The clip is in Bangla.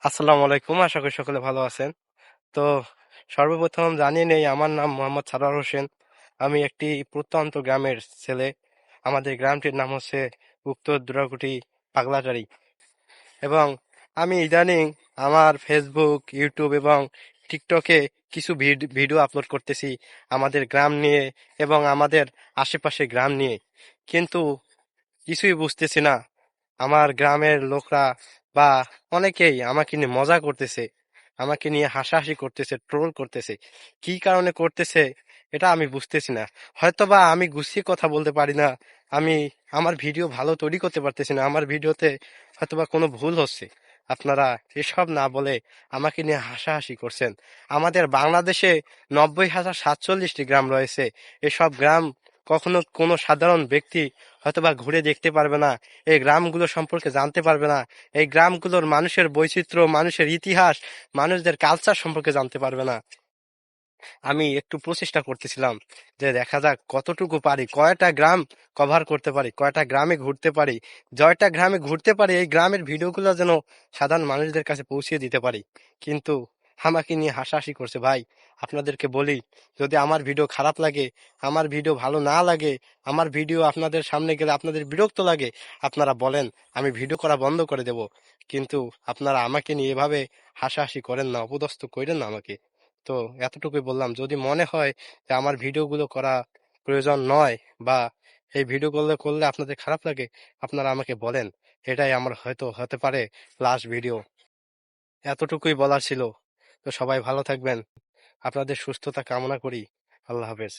আসসালামু আলাইকুম, আশা করি সকলে ভালো আছেন। তো সর্বপ্রথম জানিয়ে নেই, আমার নাম মোহাম্মদ সারোয়ার হোসেন। আমি একটি প্রত্যন্ত গ্রামের ছেলে। আমাদের গ্রামটির নাম হচ্ছে উত্তর দুর্গাকুটি পাগলাটারি। এবং আমি ইদানিং আমার ফেসবুক, ইউটিউব এবং টিকটকে কিছু ভিডিও আপলোড করতেছি আমাদের গ্রাম নিয়ে এবং আমাদের আশেপাশে গ্রাম নিয়ে। কিন্তু কিছুই বুঝতেছি না, আমার গ্রামের লোকরা বা অনেকেই আমাকে নিয়ে মজা করতেছে, আমাকে নিয়ে হাসাহাসি করতেছে, ট্রোল করতেছে। কি কারণে করতেছে এটা আমি বুঝতেছি না। হয়তোবা আমি গুছিয়ে কথা বলতে পারি না, আমি আমার ভিডিও ভালো তৈরি করতে পারতেছি না, আমার ভিডিওতে হয়তোবা কোনো ভুল হচ্ছে। আপনারা এসব না বলে আমাকে নিয়ে হাসাহাসি করছেন। আমাদের বাংলাদেশে 90,047টি গ্রাম রয়েছে। এসব গ্রাম কখনো কোনো সাধারণ ব্যক্তি হয়তোবা ঘুরে দেখতে পারবে না, এই গ্রামগুলো সম্পর্কে জানতে পারবে না, এই গ্রামগুলোর মানুষের বৈচিত্র্য, মানুষের ইতিহাস, মানুষদের কালচার সম্পর্কে জানতে পারবে না। আমি একটু প্রচেষ্টা করতেছিলাম যে দেখা যাক কতটুকু পারি, কয়টা গ্রাম কভার করতে পারি, কয়টা গ্রামে ঘুরতে পারি, জয়টা গ্রামে ঘুরতে পারি, এই গ্রামের ভিডিওগুলো যেন সাধারণ মানুষদের কাছে পৌঁছে দিতে পারি। কিন্তু আমাকে নিয়ে হাসাহাসি করছে ভাই। আপনাদেরকে বলি, যদি আমার ভিডিও খারাপ লাগে, আমার ভিডিও ভালো না লাগে, আমার ভিডিও আপনাদের সামনে গেলে আপনাদের বিরক্ত লাগে, আপনারা বলেন, আমি ভিডিও করা বন্ধ করে দেব। কিন্তু আপনারা আমাকে নিয়ে এভাবে হাসাহাসি করেন না, অপদস্থ করেন না আমাকে। তো এতটুকুই বললাম, যদি মনে হয় যে আমার ভিডিওগুলো করা প্রয়োজন নয় বা এই ভিডিওগুলো করলে আপনাদের খারাপ লাগে, আপনারা আমাকে বলেন। এটাই আমার হয়তো হতে পারে লাস্ট ভিডিও। এতটুকুই বলার ছিল। তো সবাই ভালো থাকবেন, আপনাদের সুস্থতা কামনা করি। আল্লাহ হাফেজ।